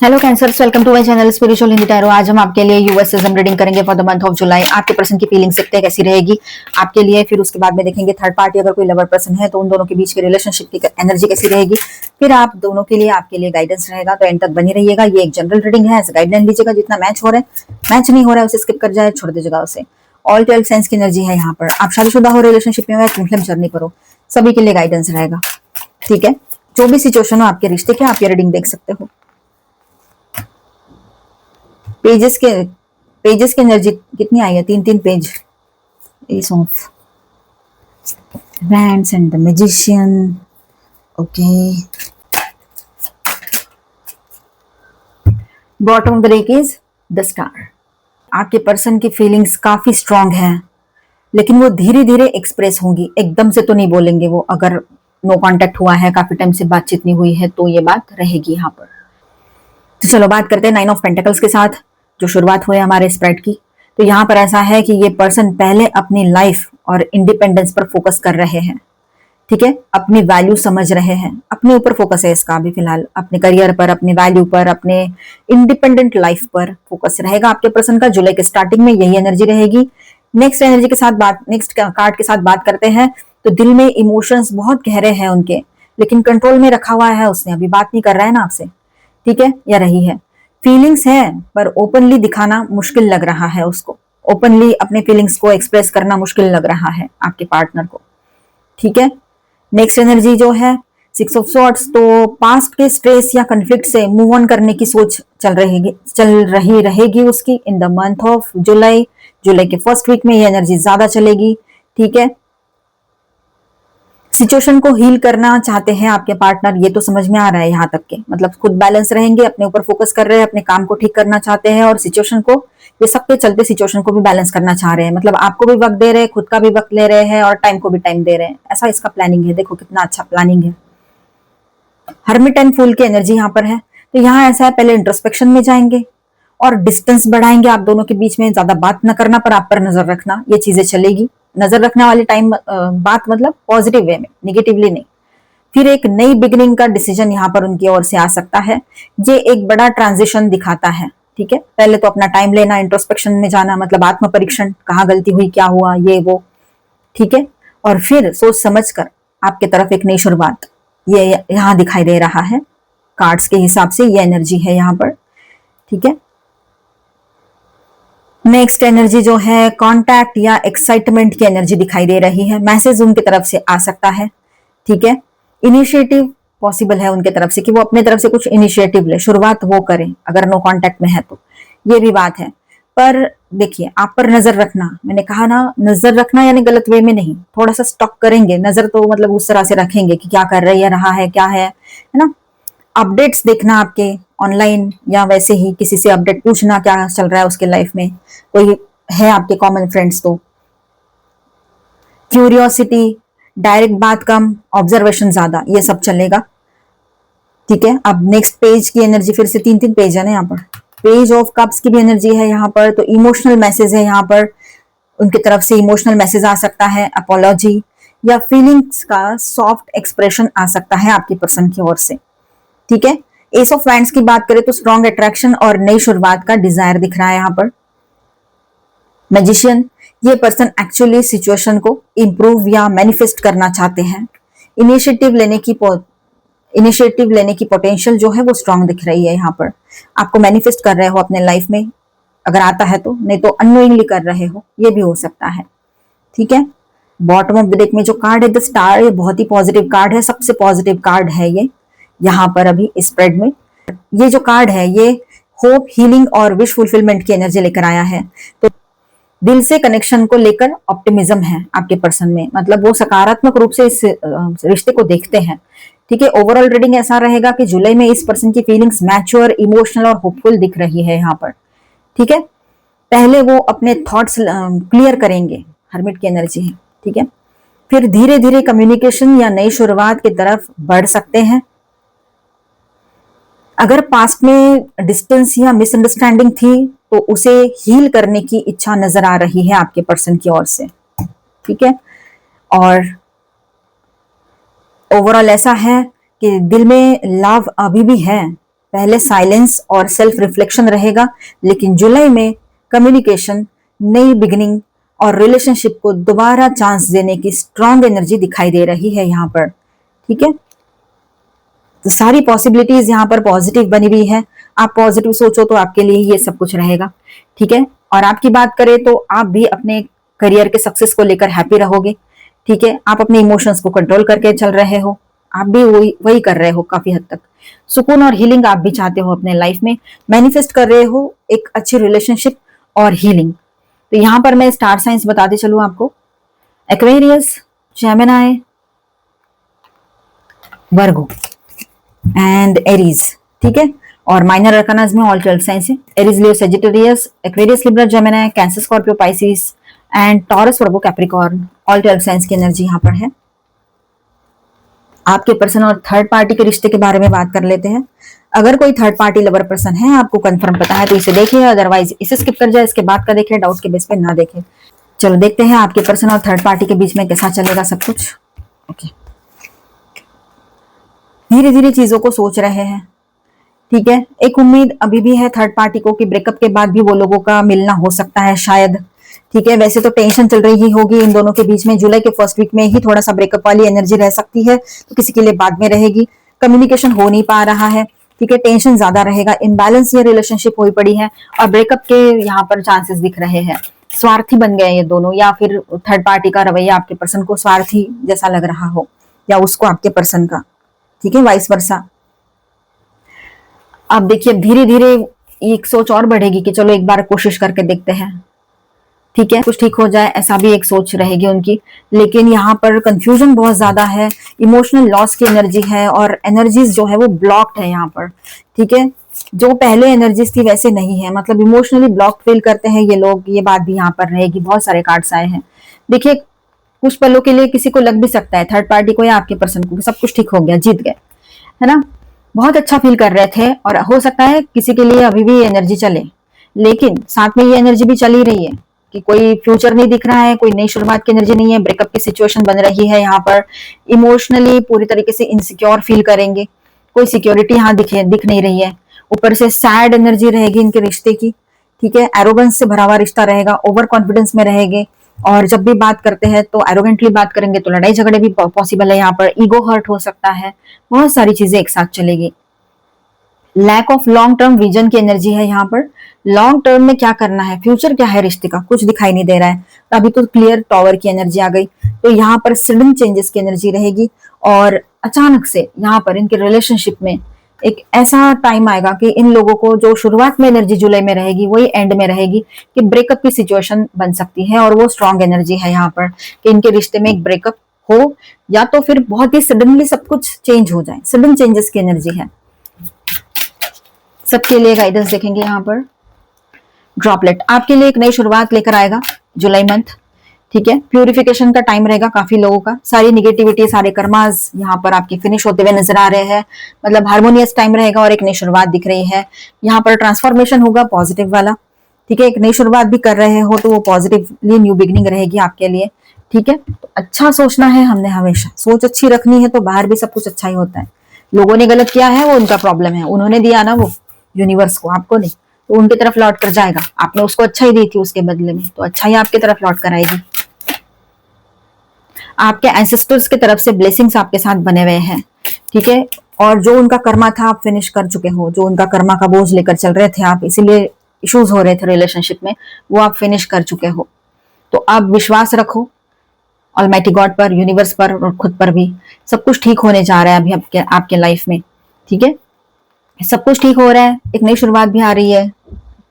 Hello cancers, welcome to my channel spiritual Hindi tarot. आज हम आपके लिए यूएसएसएम रीडिंग करेंगे for the month of July. आपके पर्सन की फीलिंग सकते कैसी रहेगी आपके लिए, फिर उसके बाद में देखेंगे थर्ड पार्टी अगर कोई लवर पर्सन है तो उन दोनों के बीच की रिलेशनशिप की एनर्जी कैसी रहेगी, फिर आप दोनों के लिए आपके लिए गाइडेंस रहेगा। तो एंड तक बनी रहिएगा। ये एक जनरल रीडिंग है, गाइडलाइन लीजिएगा। जितना मैच हो रहा है, मैच नहीं हो रहा है उसे स्किप कर जाए, छोड़ दीजिएगा उसे। ऑल 12 साइंस की एनर्जी है यहाँ पर। आप शादीशुदा हो, रिलेशनशिप में हो, ट्विन जर्नी पर हो, सभी के लिए गाइडेंस रहेगा। ठीक है, जो भी सिचुएशन हो आपके रिश्ते के, आप ये रीडिंग देख सकते हो। पेजेस की एनर्जी कितनी आई है? 3 page. S of wands and the magician. Okay, bottom of the deck is the star. आपके पर्सन की फीलिंग्स काफी स्ट्रांग हैं, लेकिन वो धीरे धीरे एक्सप्रेस होंगी, एकदम से तो नहीं बोलेंगे वो। अगर नो कांटेक्ट हुआ है, काफी टाइम से बातचीत नहीं हुई है, तो ये बात रहेगी यहाँ पर। तो चलो बात करते हैं 9 ऑफ पेंटिकल्स के साथ, जो शुरुआत हुई है हमारे स्प्रेड की। तो यहाँ पर ऐसा है कि ये पर्सन पहले अपनी लाइफ और इंडिपेंडेंस पर फोकस कर रहे हैं। ठीक है, अपनी वैल्यू समझ रहे हैं, अपने ऊपर फोकस है इसका अभी फिलहाल, अपने करियर पर, अपने वैल्यू पर, अपने इंडिपेंडेंट लाइफ पर फोकस रहेगा आपके पर्सन का। जुलाई के स्टार्टिंग में यही एनर्जी रहेगी। नेक्स्ट एनर्जी के साथ बात, नेक्स्ट कार्ड के साथ बात करते हैं। तो दिल में इमोशंस बहुत गहरे हैं उनके, लेकिन कंट्रोल में रखा हुआ है उसने, अभी बात नहीं कर रहा है ना आपसे। ठीक है, या रही है, फीलिंग्स है पर ओपनली दिखाना मुश्किल लग रहा है उसको। ओपनली अपने फीलिंग्स को एक्सप्रेस करना मुश्किल लग रहा है आपके पार्टनर को। ठीक है, नेक्स्ट एनर्जी जो है 6 ऑफ सॉर्ड्स। तो पास्ट के स्ट्रेस या कन्फ्लिक्ट से मूव ऑन करने की सोच चल रही रहेगी उसकी in the month of July. जुलाई के फर्स्ट वीक में ये एनर्जी ज्यादा चलेगी। ठीक है, सिचुएशन को हील करना चाहते हैं आपके पार्टनर, ये तो समझ में आ रहा है यहाँ तक के। मतलब खुद बैलेंस रहेंगे, अपने ऊपर फोकस कर रहे हैं, अपने काम को ठीक करना चाहते हैं, और सिचुएशन को, ये सबके चलते सिचुएशन को भी बैलेंस करना चाह रहे हैं। मतलब आपको भी वक्त दे रहे हैं, खुद का भी वक्त ले रहे हैं, और टाइम को भी टाइम दे रहे हैं। ऐसा इसका प्लानिंग है। देखो कितना अच्छा प्लानिंग है। हर्मिट एंड फूल की एनर्जी यहाँ पर है। तो यहाँ ऐसा है, पहले इंट्रोस्पेक्शन में जाएंगे और डिस्टेंस बढ़ाएंगे आप दोनों के बीच में। ज्यादा बात न करना, पर आप पर नजर रखना, ये चीजें चलेगी। नजर रखने वाले टाइम बात मतलब पॉजिटिव वे में, निगेटिवली नहीं। फिर एक नई बिगिनिंग का डिसीजन यहाँ पर उनकी ओर से आ सकता है। ये एक बड़ा ट्रांजिशन दिखाता है। ठीक है, पहले तो अपना टाइम लेना, इंट्रोस्पेक्शन में जाना, मतलब आत्म परीक्षण, कहाँ गलती हुई, क्या हुआ, ये वो। ठीक है, और फिर सोच समझ कर आपके तरफ एक नई शुरुआत, ये यहाँ दिखाई दे रहा है। कार्ड्स के हिसाब से ये एनर्जी है यहाँ पर। ठीक है, नेक्स्ट एनर्जी जो है कांटेक्ट या एक्साइटमेंट की एनर्जी दिखाई दे रही है। मैसेज उनकी तरफ से आ सकता है। ठीक है, इनिशिएटिव पॉसिबल है उनके तरफ से कि वो अपने तरफ से कुछ इनिशिएटिव ले, शुरुआत वो करें अगर नो कांटेक्ट में है तो। ये भी बात है, पर देखिए आप पर नजर रखना, मैंने कहा ना, नजर रखना यानी गलत वे में नहीं, थोड़ा सा स्टॉक करेंगे नजर, तो मतलब उस तरह से रखेंगे कि क्या कर रही है, रहा है, क्या है ना। अपडेट्स देखना आपके ऑनलाइन, या वैसे ही किसी से अपडेट पूछना क्या चल रहा है उसके लाइफ में, कोई है आपके कॉमन फ्रेंड्स तो। क्यूरियोसिटी, डायरेक्ट बात कम, ऑब्जर्वेशन ज्यादा, ये सब चलेगा। ठीक है, अब नेक्स्ट पेज की एनर्जी, फिर से 3 पेज है ना यहाँ पर। पेज ऑफ कप्स की भी एनर्जी है यहाँ पर। तो इमोशनल मैसेज है यहाँ पर, उनकी तरफ से इमोशनल मैसेज आ सकता है, अपोलॉजी या फीलिंग्स का सॉफ्ट एक्सप्रेशन आ सकता है आपकी पर्सन की ओर से। ठीक है, एस ऑफ वैंड्स की बात करें तो स्ट्रॉन्ग अट्रैक्शन और नई शुरुआत का डिजायर दिख रहा है यहाँ पर। मैजिशियन, ये पर्सन एक्चुअली सिचुएशन को इंप्रूव या मैनिफेस्ट करना चाहते हैं। इनिशिएटिव लेने की पोटेंशियल जो है वो स्ट्रांग दिख रही है यहाँ पर। आपको मैनिफेस्ट कर रहे हो अपने लाइफ में, अगर आता है तो, नहीं तो अननोइंगली कर रहे हो, ये भी हो सकता है। ठीक है, बॉटम ऑफ द डेक में जो कार्ड है द स्टार, ये बहुत ही पॉजिटिव कार्ड है, सबसे पॉजिटिव कार्ड है ये यहाँ पर अभी स्प्रेड में। ये जो कार्ड है ये होप, हीलिंग और विश फुलफिलमेंट की एनर्जी लेकर आया है। तो दिल से कनेक्शन को लेकर ऑप्टिमिज्म है आपके पर्सन में, मतलब वो सकारात्मक रूप से इस रिश्ते को देखते हैं। ठीक है, ओवरऑल रीडिंग ऐसा रहेगा कि जुलाई में इस पर्सन की फीलिंग्स मैच्योर, इमोशनल और होपफुल दिख रही है यहाँ पर। ठीक है, पहले वो अपने थॉट्स क्लियर करेंगे, हर्मिट की एनर्जी है। ठीक है, फिर धीरे धीरे कम्युनिकेशन या नई शुरुआत की तरफ बढ़ सकते हैं। अगर पास्ट में डिस्टेंस या मिसअंडरस्टैंडिंग थी तो उसे हील करने की इच्छा नजर आ रही है आपके पर्सन की ओर से। ठीक है, और ओवरऑल ऐसा है कि दिल में लव अभी भी है, पहले साइलेंस और सेल्फ रिफ्लेक्शन रहेगा, लेकिन जुलाई में कम्युनिकेशन, नई बिगिनिंग और रिलेशनशिप को दोबारा चांस देने की स्ट्रांग एनर्जी दिखाई दे रही है यहाँ पर। ठीक है, तो सारी पॉसिबिलिटीज यहाँ पर पॉजिटिव बनी हुई है। आप पॉजिटिव सोचो तो आपके लिए ये सब कुछ रहेगा। ठीक है, और आपकी बात करें तो आप भी अपने करियर के सक्सेस को लेकर हैप्पी रहोगे। ठीक है, आप अपने इमोशंस को कंट्रोल करके चल रहे हो, आप भी वही कर रहे हो काफी हद तक। सुकून और हीलिंग आप भी चाहते हो अपने लाइफ में, मैनिफेस्ट कर रहे हो एक अच्छी रिलेशनशिप और हीलिंग। तो यहाँ पर मैं स्टार साइंस बताते चलूं आपको, Aquarius, Gemini, Virgo and Aries. ठीक है, और माइनर अरकानास में ऑल 12 साइंस है, Aries, Leo, Sagittarius, Aquarius, Libra, Gemini, cancer, Scorpio, Pisces and taurus, Virgo, Capricorn, all 12 science की एनर्जी यहाँ पर है। आपके पर्सन और थर्ड पार्टी के रिश्ते के बारे में बात कर लेते हैं। अगर कोई थर्ड पार्टी लवर पर्सन है, आपको कंफर्म पता है तो इसे देखिए, अदरवाइज इसे स्किप कर जाए, इसके बाद का देखे, डाउट के बेस पे ना देखे। चलो देखते हैं आपके पर्सन और थर्ड पार्टी के बीच में कैसा चलेगा सब कुछ। ओके, धीरे धीरे चीजों को सोच रहे हैं। ठीक है, एक उम्मीद अभी भी है थर्ड पार्टी को कि ब्रेकअप के बाद भी वो लोगों का मिलना हो सकता है शायद। ठीक है, वैसे तो टेंशन चल रही होगी इन दोनों के बीच में, जुलाई के फर्स्ट वीक में ही थोड़ा सा ब्रेकअप वाली एनर्जी रह सकती है, तो किसी के लिए बाद में रहेगी। कम्युनिकेशन हो नहीं पा रहा है। ठीक है, टेंशन ज्यादा रहेगा, इम्बैलेंस ये रिलेशनशिप हुई पड़ी है और ब्रेकअप के यहाँ पर चांसेस दिख रहे हैं। स्वार्थी बन गए ये दोनों, या फिर थर्ड पार्टी का रवैया आपके पर्सन को स्वार्थी जैसा लग रहा हो, या उसको आपके पर्सन का। ठीक है, वाइस वर्सा। अब देखिए धीरे धीरे एक सोच और बढ़ेगी कि चलो एक बार कोशिश करके देखते हैं। ठीक है, कुछ ठीक हो जाए, ऐसा भी एक सोच रहेगी उनकी। लेकिन यहाँ पर कंफ्यूजन बहुत ज्यादा है, इमोशनल लॉस की एनर्जी है और एनर्जीज जो है वो ब्लॉक्ड है यहाँ पर। ठीक है, जो पहले एनर्जीज थी वैसे नहीं है, मतलब इमोशनली ब्लॉक्ड फील करते हैं ये लोग, ये बात भी यहाँ पर रहेगी। बहुत सारे कार्ड्स आए हैं। देखिए कुछ पलों के लिए किसी को लग भी सकता है, थर्ड पार्टी को या आपके पर्सन को, सब कुछ ठीक हो गया, जीत गए, है ना, बहुत अच्छा फील कर रहे थे। और हो सकता है किसी के लिए अभी भी ये एनर्जी चले, लेकिन साथ में ये एनर्जी भी चल ही रही है कि कोई फ्यूचर नहीं दिख रहा है, कोई नई शुरुआत की एनर्जी नहीं है, ब्रेकअप की सिचुएशन बन रही है यहाँ पर। इमोशनली पूरी तरीके से इनसिक्योर फील करेंगे, कोई सिक्योरिटी यहाँ दिख नहीं रही है। ऊपर से सैड एनर्जी रहेगी इनके रिश्ते की। ठीक है, एरोगेंस से भरा हुआ रिश्ता रहेगा, ओवर कॉन्फिडेंस में रहेंगे, और जब भी बात करते हैं तो एरोगेंटली बात करेंगे, तो लड़ाई झगड़े भी पॉसिबल है यहाँ पर, ईगो हर्ट हो सकता है, बहुत सारी चीजें एक साथ चलेगी। Lack of long term vision की एनर्जी है यहाँ पर। लॉन्ग टर्म में क्या करना है, फ्यूचर क्या है रिश्ते का, कुछ दिखाई नहीं दे रहा है। तो अभी तो क्लियर टॉवर की एनर्जी आ गई, तो यहाँ पर सडन चेंजेस की एनर्जी रहेगी, और अचानक से यहाँ पर इनके रिलेशनशिप में एक ऐसा टाइम आएगा कि इन लोगों को जो शुरुआत में एनर्जी जुलाई में रहेगी वही एंड में रहेगी, कि ब्रेकअप की सिचुएशन बन सकती है। और वो स्ट्रॉन्ग एनर्जी है यहाँ पर कि इनके रिश्ते में एक ब्रेकअप हो, या तो फिर बहुत ही सडनली सब कुछ चेंज हो जाए, सडन चेंजेस की एनर्जी है। सबके लिए गाइडेंस देखेंगे यहाँ पर। ड्रॉपलेट आपके लिए एक नई शुरुआत लेकर आएगा जुलाई मंथ। ठीक है, प्यूरिफिकेशन का टाइम रहेगा काफी लोगों का, सारी निगेटिविटी, सारे कर्मास यहाँ पर आपके फिनिश होते हुए नजर आ रहे हैं, मतलब हार्मोनियस टाइम रहेगा और एक नई शुरुआत दिख रही है। यहाँ पर ट्रांसफॉर्मेशन होगा पॉजिटिव वाला। ठीक है, एक नई शुरुआत भी कर रहे हो तो वो पॉजिटिवली न्यू बिगनिंग रहेगी आपके लिए। ठीक है, तो अच्छा सोचना है हमने, हमेशा सोच अच्छी रखनी है तो बाहर भी सब कुछ अच्छा ही होता है। लोगों ने गलत किया है वो उनका प्रॉब्लम है, उन्होंने दिया ना वो यूनिवर्स को, आपको नहीं, तो उनकी तरफ लौट कर जाएगा। आपने उसको अच्छा ही दी थी उसके बदले में, तो अच्छा ही आपकी तरफ लौट कर आएगी। आपके एंसेस्टर्स की तरफ से ब्लेसिंग्स आपके साथ बने हुए हैं। ठीक है, और जो उनका कर्मा था आप फिनिश कर चुके हो, जो उनका कर्मा का बोझ लेकर चल रहे थे आप, इसीलिए इश्यूज हो रहे थे रिलेशनशिप में, वो आप फिनिश कर चुके हो। तो अब विश्वास रखो ऑलमाइटी गॉड पर, यूनिवर्स पर और खुद पर भी। सब कुछ ठीक होने जा रहा है अभी आपके लाइफ में। ठीक है, सब कुछ ठीक हो रहा है, एक नई शुरुआत भी आ रही है,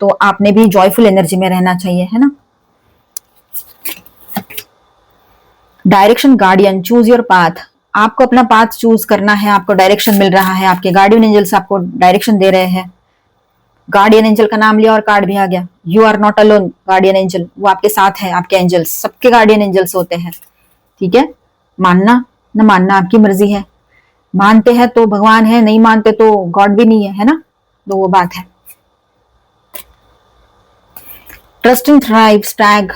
तो आपने भी जॉयफुल एनर्जी में रहना चाहिए, है ना। Direction guardian, choose your path. आपको अपना पाथ चूज करना है, आपको डायरेक्शन मिल रहा है, आपके गार्डियन एंजल्स आपको डायरेक्शन दे रहे हैं। गार्डियन एंजल का नाम लिया और कार्ड भी आ गया, you are not alone. Guardian angel वो आपके साथ है, आपके एंजल्स, सबके गार्डियन एंजल्स होते हैं। ठीक है, मानना न मानना आपकी मर्जी है, मानते हैं तो भगवान है, नहीं मानते तो गॉड भी नहीं है ना, तो वो बात है। ट्रस्टिंग थ्राइव स्टैग,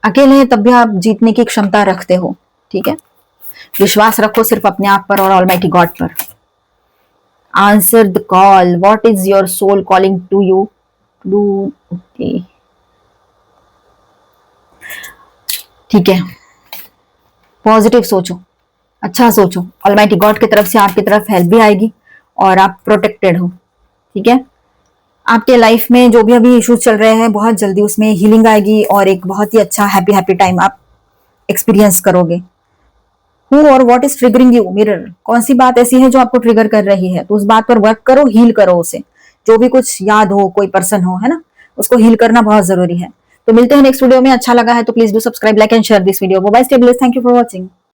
अकेले हैं तब भी आप जीतने की क्षमता रखते हो। ठीक है, विश्वास रखो सिर्फ अपने आप पर और ऑलमाइटी गॉड पर। Answer the call, what is your soul calling to you do. Okay, ठीक है, पॉजिटिव सोचो, अच्छा सोचो, ऑलमाइटी गॉड की तरफ से आपकी तरफ हेल्प भी आएगी और आप प्रोटेक्टेड हो। ठीक है, आपके लाइफ में जो भी अभी इश्यूज चल रहे हैं बहुत जल्दी उसमें हीलिंग आएगी और एक बहुत ही अच्छा हैप्पी हैप्पी टाइम आप एक्सपीरियंस करोगे। हु और what is triggering you, mirror, कौन सी बात ऐसी है जो आपको ट्रिगर कर रही है, तो उस बात पर वर्क करो, हील करो उसे। जो भी कुछ याद हो, कोई पर्सन हो, है ना, उसको हील करना बहुत जरूरी है। तो मिलते हैं नेक्स्ट वीडियो में। अच्छा लगा है तो please do subscribe, like and share this video. Bye, stay blessed, thank you for watching.